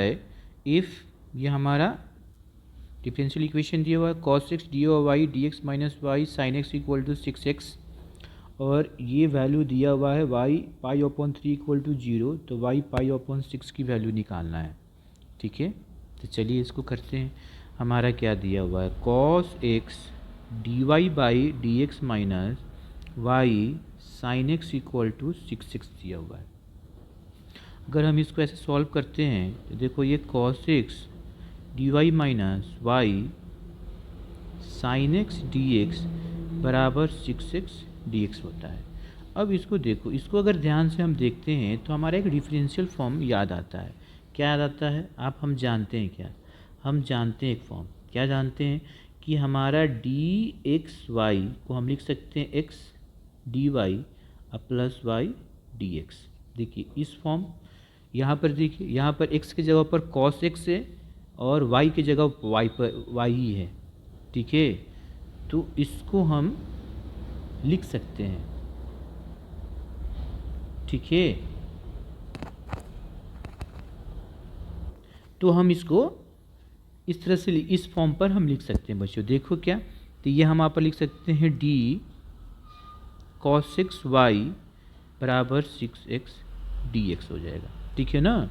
है इफ़ ये हमारा डिफरेंशियल इक्वेशन दिया हुआ है cos x dy y d x minus y sine x equal to 6x, और ये वैल्यू दिया हुआ है y pi upon 3 equal to 0, तो y पाई अपॉन 6 की वैल्यू निकालना है। ठीक है, तो चलिए इसको करते हैं। हमारा क्या दिया हुआ है cos x dy by d x minus y sine x equal to 6x दिया हुआ है। अगर हम इसको ऐसे सॉल्व करते हैं तो देखो ये cos x d y minus y sine x d x बराबर 6x dx होता है। अब इसको देखो, इसको अगर ध्यान से हम देखते हैं तो हमारा एक डिफरेंशियल फॉर्म याद आता है। क्या याद आता है हम जानते हैं क्या? हम जानते हैं एक फॉर्म, क्या जानते हैं कि हमारा डी एक्स वाई को हम लिख सकते हैं x d y plus y d x. देखिए इस फॉर्म, यहाँ पर देखिए, यहाँ पर x की जगह पर cos x है और y की जगह y पर y ही है। ठीक है, तो इसको हम लिख सकते हैं। ठीक है, तो हम इसको इस तरह से इस फॉर्म पर हम लिख सकते हैं बच्चों। देखो क्या, तो ये हम यहाँ पर लिख सकते हैं डी cos x y बराबर 6x dx हो जाएगा। ठीक है ना,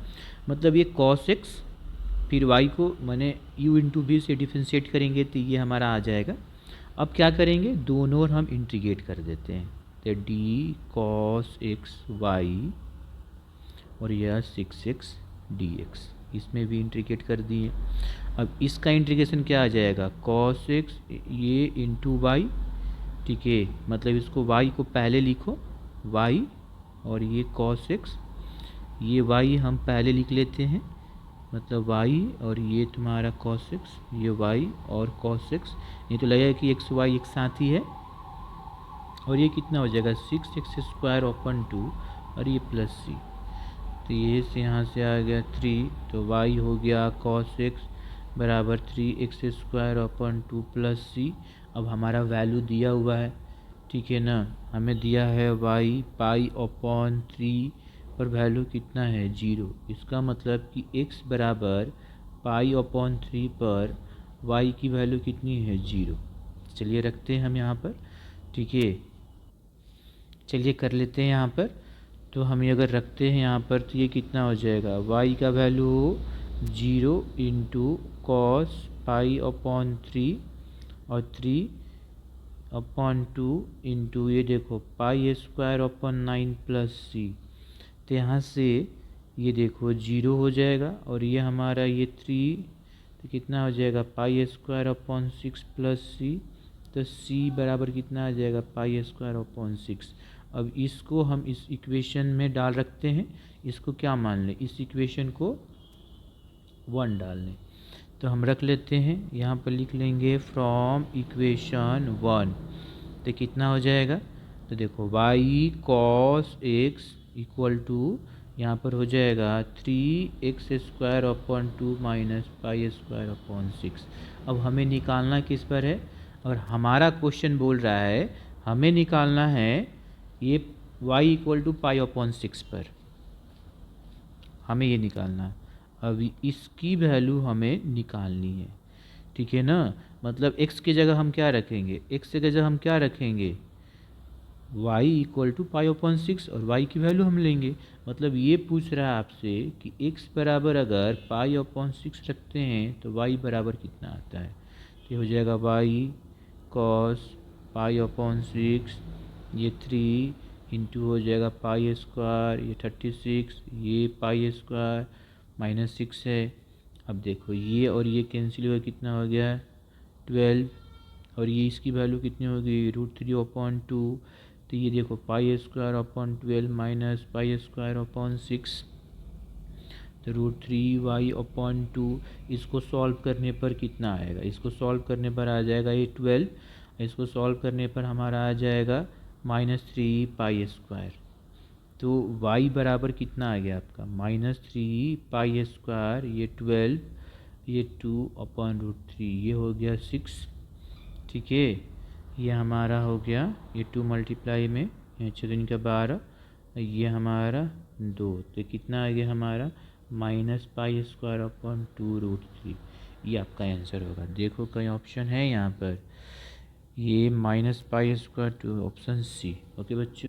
मतलब ये cos x फिर y को मैंने u इंटू वी से डिफ्रेंशिएट करेंगे तो ये हमारा आ जाएगा। अब क्या करेंगे, दोनों और हम इंटीग्रेट कर देते हैं, तो डी cos x y और यह 6x dx, इसमें भी इंटीग्रेट कर दिए। अब इसका इंटीग्रेशन क्या आ जाएगा, cos x ये इंटू वाई। ठीक है, मतलब इसको y को पहले लिखो y, और ये cos x, ये y हम पहले लिख लेते हैं, मतलब y, और ये तुम्हारा cos x, ये y और cos x, ये तो लगेगा कि x y एक साथ ही है। और ये कितना हो जाएगा 6x स्क्वायर ओपन 2 और ये प्लस c, तो ये से यहाँ से आ गया 3, तो y हो गया cos x बराबर 3x square open 2 plus c। अब हमारा वैल्यू दिया हुआ है, ठीक है ना, हमें दिया है y पाई अपॉन 3 और वैल्यू कितना है 0। इसका मतलब कि x बराबर पाई अपॉन 3 पर y की वैल्यू कितनी है 0। चलिए रखते हैं हम यहाँ पर। ठीक है, चलिए कर लेते हैं यहाँ पर। तो हम ये अगर रखते हैं यहाँ पर तो ये कितना हो जाएगा, y का value 0 into cos pi upon 3 और 3 अपॉन 2 इंटू ये देखो पाई स्क्वायर अपॉन 9 प्लस c, तो यहाँ से ये देखो 0 हो जाएगा, और ये हमारा ये 3, तो कितना हो जाएगा पाई स्क्वायर अपॉन 6 प्लस c, तो c बराबर कितना आ जाएगा पाई स्क्वायर अपॉन 6। अब इसको हम इस इक्वेशन में डाल रखते हैं, इसको क्या मान लें, इस इक्वेशन को 1 डाल लें। तो हम रख लेते हैं, यहाँ पर लिख लेंगे फ्रॉम इक्वेशन 1, तो कितना हो जाएगा, तो देखो y cos x equal to यहाँ पर हो जाएगा 3x square upon 2 minus pi square upon 6। अब हमें निकालना किस पर है, और हमारा क्वेश्चन बोल रहा है हमें निकालना है ये y equal to pi upon 6 पर, हमें ये निकालना है। अभी इसकी वैल्यू हमें निकालनी है। ठीक है ना, मतलब x की जगह हम क्या रखेंगे, x की जगह हम क्या रखेंगे y equal to pi upon 6, और y की वैल्यू हम लेंगे। मतलब ये पूछ रहा है आपसे कि x बराबर अगर पाई अपॉन 6 रखते हैं तो y बराबर कितना आता है, तो हो जाएगा y cos पाई अपॉन 6, ये 3 इंटू हो जाएगा पाई स्क्वायर, ये 36, ये पाई स्क्वायर माइनस 6 है। अब देखो ये और ये कैंसिल हुआ, कितना हो गया 12, और ये इसकी वैल्यू कितनी होगी √3 अपॉन 2, तो ये देखो पाई square upon 12 minus pi square upon 6, तो √3y अपॉन 2। इसको सॉल्व करने पर कितना आएगा, इसको सॉल्व करने पर आ जाएगा ये 12, इसको सॉल्व करने पर हमारा आ जाएगा -3 पाई स्क्वायर। तो y बराबर कितना आ गया आपका -3 पाई स्क्वायर, ये 12, ये 2 अपॉन √3, ये हो गया 6। ठीक है, ये हमारा हो गया, ये 2 मल्टीप्लाई में ये 6 का 12, ये हमारा 2, तो कितना आ गया हमारा माइनस पाई स्क्वायर अपॉन 2√3, ये आपका आंसर होगा। देखो कई ऑप्शन है यहाँ पर, ये minus pi square two, option C. Okay बच्चों,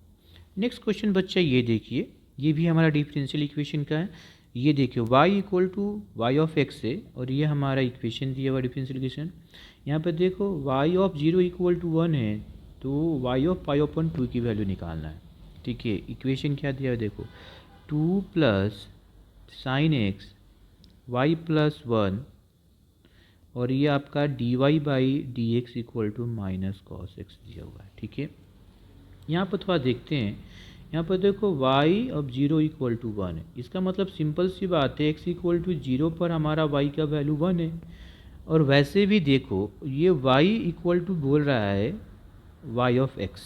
नेक्स्ट क्वेश्चन बच्चा ये देखिए, ये भी हमारा डिफरेंशियल इक्वेशन का है। ये देखिए y equal to y of x है, और ये हमारा इक्वेशन दिया हुआ डिफरेंशियल इक्वेशन। यहाँ पर देखो y ऑफ 0 इक्वल टू 1 है, तो y ऑफ पाई अपॉन 2 की वैल्यू निकालना है। ठीक है, इक्वेशन क्या दिया है देखो, 2 plus sine x y plus 1, और ये आपका dy by d x equal to minus cos x दिया हुआ है। ठीक है, यहाँ पर थोड़ा देखते हैं। यहाँ पर देखो y अब 0 इक्वल टू 1 है, इसका मतलब सिंपल सी बात है, x इक्वल टू 0 पर हमारा y का वैल्यू 1 है। और वैसे भी देखो ये y इक्वल टू बोल रहा है y ऑफ x,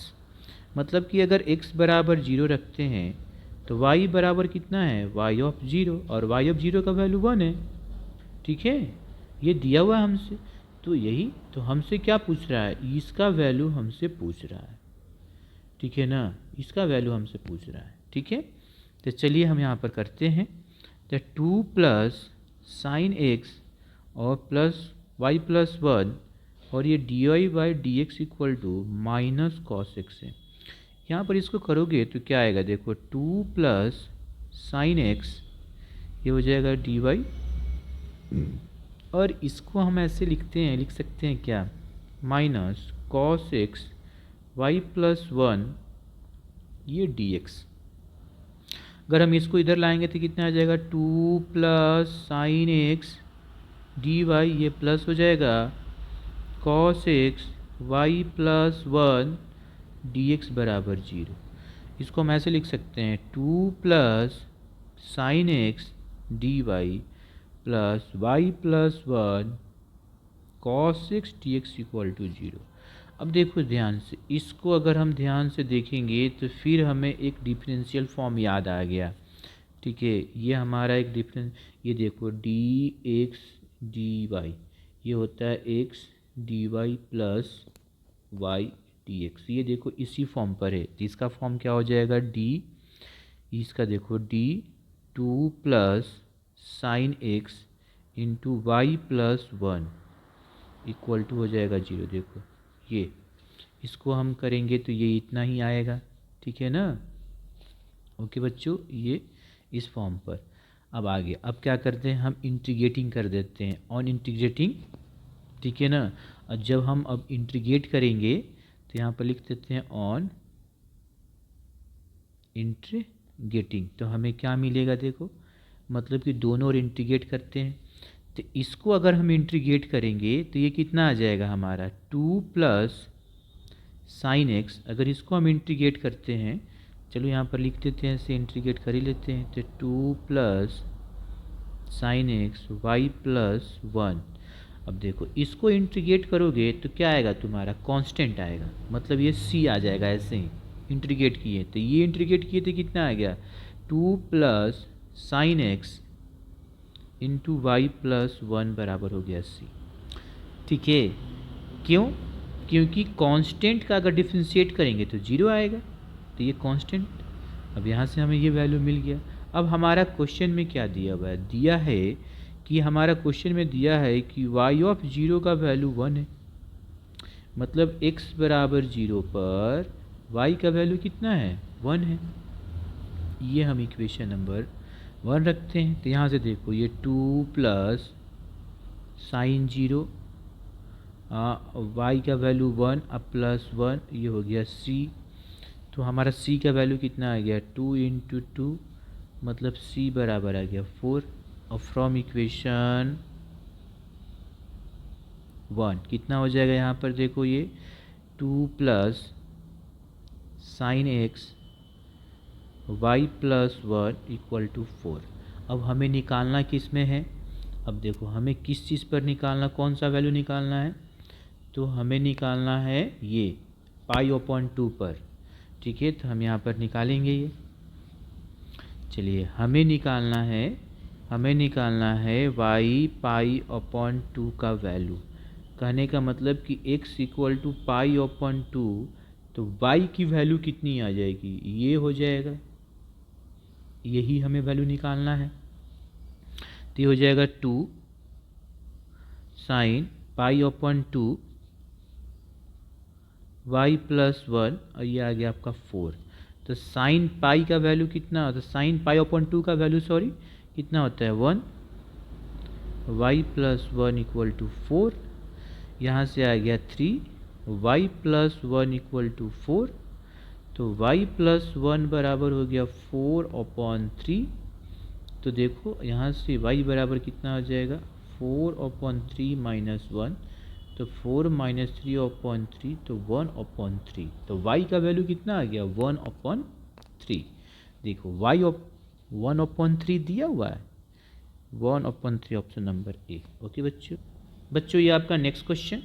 मतलब कि अगर x बराबर 0 रखते हैं तो y बराबर कितना है, y ऑफ 0, और y ऑफ 0 का वैल्यू 1 है। ठीक है, ये दिया हुआ है हमसे, तो यही तो हमसे क्या पूछ रहा है, इसका वैल्यू हमसे पूछ रहा है। ठीक है ना, इसका वैल्यू हमसे पूछ रहा है। ठीक है, तो चलिए हम यहाँ पर करते हैं। तो 2 प्लस साइन एक्स और प्लस वाई प्लस 1, और ये d y by d x equal to minus cos x है। यहाँ पर इसको करोगे तो क्या आएगा देखो, 2 प्लस साइन एक्स, ये हो जाएगा डी वाई, और इसको हम ऐसे लिख सकते हैं क्या, minus cos x y plus 1, ये डी एक्स। अगर हम इसको इधर लाएंगे तो कितना आ जाएगा, 2 plus sine x d y, ये प्लस हो जाएगा cos x y plus 1 d x बराबर 0। इसको हम ऐसे लिख सकते हैं, 2 plus sine x d y plus y plus 1 cos x d x equal to 0। अब देखो ध्यान से, इसको अगर हम ध्यान से देखेंगे तो फिर हमें एक डिफरेंशियल फॉर्म याद आ गया। ठीक है, ये हमारा एक डिफरेंस, ये देखो डी एक्स डी वाई, ये होता है x d y plus y d x, ये देखो इसी फॉर्म पर है। तो इसका फॉर्म क्या हो जाएगा, डी, इसका देखो d 2 plus sine x into y plus 1 equal to हो जाएगा 0। देखो ये, इसको हम करेंगे तो ये इतना ही आएगा। ठीक है ना। ओके बच्चों, ये इस फॉर्म पर। अब आगे, अब क्या करते हैं, हम इंटीग्रेटिंग कर देते हैं, ऑन इंटीग्रेटिंग। ठीक है ना, और जब हम अब इंटीग्रेट करेंगे तो यहाँ पर लिख देते हैं ऑन इंटीग्रेटिंग, तो हमें क्या मिलेगा देखो, मतलब कि दोनों ओर इंटीग्रेट करते हैं। तो इसको अगर हम इंटीग्रेट करेंगे तो ये कितना आ जाएगा हमारा, 2 प्लस साइन एक्स। अगर इसको हम इंटीग्रेट करते हैं, चलो यहाँ पर लिख देते हैं, इसे इंटीग्रेट कर ही लेते हैं। तो 2 plus sine x y plus 1। अब देखो इसको इंटीग्रेट करोगे तो क्या आएगा तुम्हारा, कांस्टेंट आएगा, मतलब ये सी आ जाएगा। ऐसे ही इंटीग्रेट किए तो ये इंटीग्रेट किए तो कितना आ गया, 2 plus sine x into y plus 1 बराबर हो गया सी। ठीक है, क्यों, क्योंकि कांस्टेंट का अगर डिफ्रेंशिएट करेंगे तो 0 आएगा, तो ये कांस्टेंट। अब यहाँ से हमें ये वैल्यू मिल गया। अब हमारा क्वेश्चन में क्या दिया हुआ है, दिया है कि हमारा क्वेश्चन में दिया है कि y ऑफ 0 का वैल्यू 1 है, मतलब x बराबर 0 पर y का वैल्यू कितना है, 1 है। ये हम इक्वेशन नंबर 1 रखते हैं। तो यहाँ से देखो ये 2 प्लस साइन 0 y का वैल्यू 1 अब प्लस 1, ये हो गया c। तो हमारा c का वैल्यू कितना आ गया, 2 इंटू 2, मतलब c बराबर आ गया 4। और फ्रॉम इक्वेशन 1 कितना हो जाएगा, यहाँ पर देखो ये 2 plus sine x y plus 1 equal to 4। अब हमें निकालना किस में है, अब देखो हमें किस चीज़ पर निकालना, कौन सा वैल्यू निकालना है, तो हमें निकालना है ये पाई अपॉन 2 पर। ठीक है, तो हम यहाँ पर निकालेंगे ये। चलिए हमें निकालना है y पाई अपॉन 2 का वैल्यू। कहने का मतलब कि x equal to pi upon 2, तो y की वैल्यू कितनी आ जाएगी, ये हो जाएगा, यही हमें वैल्यू निकालना है। तो ये हो जाएगा 2 sine pi upon 2 y plus 1 और ये आ गया आपका 4। तो साइन पाई का वैल्यू कितना होता है, साइन पाई अपॉन 2 का वैल्यू सॉरी कितना होता है 1, y प्लस 1 इक्वल टू 4, यहाँ से आ गया 3, y प्लस 1 इक्वल टू 4, तो y प्लस 1 बराबर हो गया 4 अपॉन 3। तो देखो यहाँ से y बराबर कितना हो जाएगा 4 अपॉन 3 माइनस 1, तो 4 माइनस 3 अपॉन 3 तो 1 अपॉन 3, तो y का वैल्यू कितना आ गया 1 अपॉन 3। देखो y 1 अपॉन 3 दिया हुआ है, 1 upon 3 option number A. Okay बच्चों ये आपका नेक्स्ट क्वेश्चन,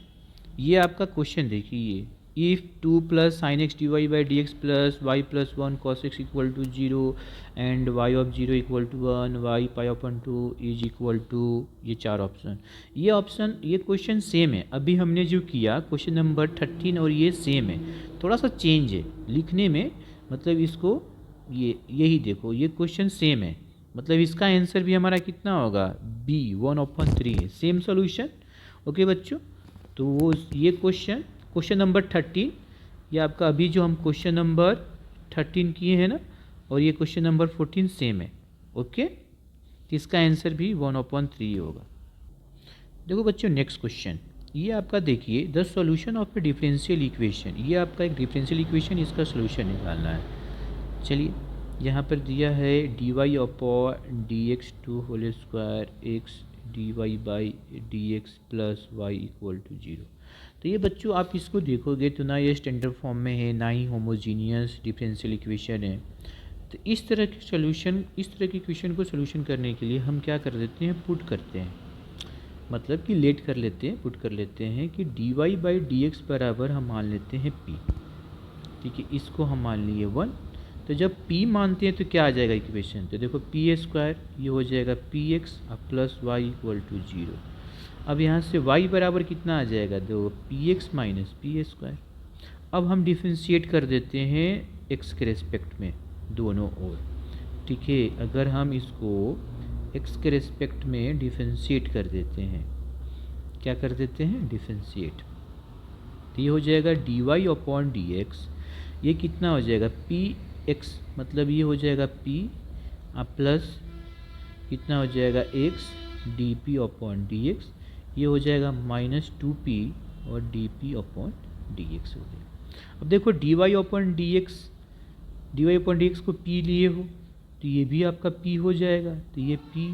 ये आपका क्वेश्चन देखिए, if 2 plus sine x d y by d x plus y plus 1 cos x equal to 0 and y of 0 equal to 1, y pi upon 2 is equal to, ये 4 option. ये question same है, अभी हमने जो किया question number 13 और ये same है, थोड़ा सा चेंज है लिखने में, मतलब इसको यही देखो ये क्वेश्चन सेम है, मतलब इसका आंसर भी हमारा कितना होगा बी 1/3 है, सेम सोल्यूशन। ओके बच्चों, तो वो ये क्वेश्चन नंबर 13, ये आपका अभी जो हम क्वेश्चन नंबर 13 किए हैं ना, और ये क्वेश्चन नंबर 14 सेम है। ओके, तो इसका आंसर भी 1/3 होगा। देखो बच्चों नेक्स्ट क्वेश्चन, ये आपका देखिए the solution of A differential equation, ये आपका एक डिफरेंशियल इक्वेशन, इसका सॉल्यूशन निकालना है। चलिए यहाँ पर दिया है d y upon d x two whole square x d y by d x plus y equal to 0। तो ये बच्चों आप इसको देखोगे तो ना ये स्टैंडर्ड फॉर्म में है, ना ही होमोजीनियस डिफरेंशियल इक्वेशन है। तो इस तरह की इक्वेशन को सोल्यूशन करने के लिए हम क्या कर देते हैं, पुट करते हैं, मतलब कि लेट कर लेते हैं, पुट कर लेते हैं कि d y by d x बराबर हम मान लेते हैं पी। ठीक है, इसको हम मान लिए 1। तो जब p मानते हैं तो क्या आ जाएगा इक्वेशन, तो देखो पी स्क्वायर ये हो जाएगा p x plus y equal to 0। अब यहाँ से y बराबर कितना आ जाएगा, देखो P x minus P square. अब हम डिफ्रेंशिएट कर देते हैं x के रेस्पेक्ट में दोनों ओर। ठीक है, अगर हम इसको x के रेस्पेक्ट में डिफ्रेंशिएट कर देते हैं, क्या कर देते हैं डिफ्रेंशिएट, तो ये हो जाएगा d y upon d x, ये कितना हो जाएगा पी एक्स, मतलब ये हो जाएगा p प्लस कितना हो जाएगा x d p upon d x, ये हो जाएगा माइनस 2p और d p upon d x हो गया। अब देखो d y upon d x को p लिए हो तो ये भी आपका p हो जाएगा, तो ये p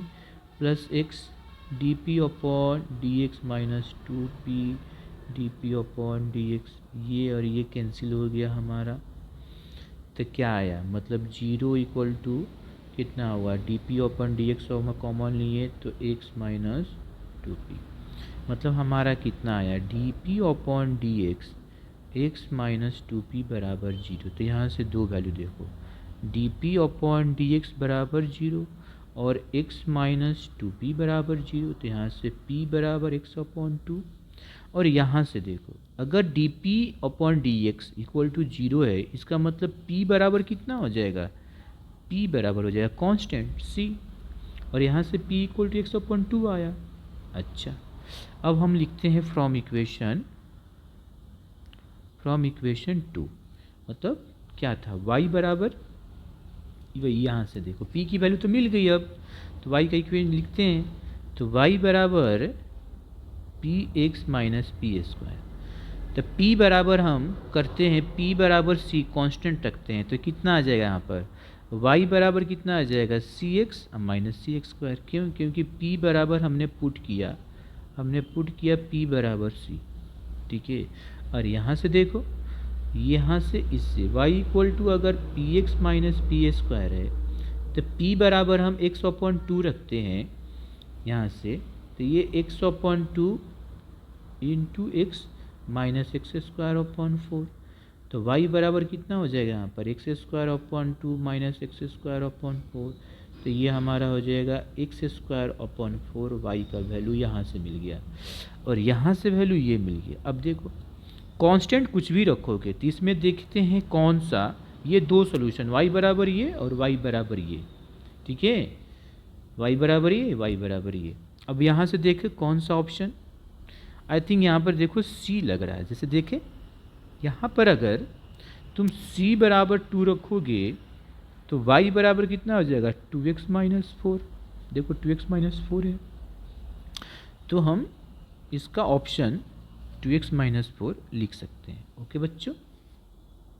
plus x D p upon d x minus 2p D p upon d x, ये और ये कैंसिल हो गया हमारा। तो क्या आया, मतलब 0 इक्वल टू कितना हुआ D p upon d x हम कॉमन लिए तो x माइनस 2p, मतलब हमारा कितना आया D p upon d x minus 2p बराबर 0। तो यहाँ से दो वैल्यू देखो, D p upon d x बराबर 0 और x माइनस 2p बराबर 0, तो यहाँ से p बराबर x अपॉन 2। और यहाँ से देखो अगर d p upon d x equal to 0 है, इसका मतलब p बराबर कितना हो जाएगा, p बराबर हो जाएगा कांस्टेंट c, और यहाँ से p equal to x upon 2 आया। अच्छा, अब हम लिखते हैं फ्रॉम इक्वेशन 2, मतलब क्या था y बराबर, वही यहाँ से देखो p की वैल्यू तो मिल गई, अब तो y का इक्वेशन लिखते हैं, तो y बराबर P x minus P square. तो p बराबर हम करते हैं p बराबर c कांस्टेंट रखते हैं, तो कितना आ जाएगा यहाँ पर y बराबर कितना आ जाएगा सी एक्स माइनस सी एक्स स्क्वायर। क्यों, क्योंकि p बराबर हमने पुट किया p बराबर c। ठीक है, और यहाँ से देखो, यहाँ से इससे y इक्वल टू अगर P x minus P square है तो p बराबर हम x अपॉन 2 रखते हैं यहाँ से, तो ये x upon 2 into x minus x square upon 4, तो y बराबर कितना हो जाएगा यहाँ पर x square upon 2 minus x square upon 4, तो ये हमारा हो जाएगा एक्स स्क्वायर अपॉन 4, y का वैल्यू यहाँ से मिल गया और यहाँ से वैल्यू ये मिल गया। अब देखो कांस्टेंट कुछ भी रखोगे तो इसमें देखते हैं कौन सा, ये दो सॉल्यूशन y बराबर ये और y बराबर ये। ठीक है, y बराबर ये, y बराबर ये। अब यहाँ से देखें कौन सा ऑप्शन, आई थिंक यहाँ पर देखो c लग रहा है। जैसे देखें यहाँ पर अगर तुम c बराबर 2 रखोगे तो y बराबर कितना हो जाएगा 2x माइनस 4। देखो 2x माइनस 4 है, तो हम इसका ऑप्शन 2x माइनस 4 लिख सकते हैं। ओके बच्चों।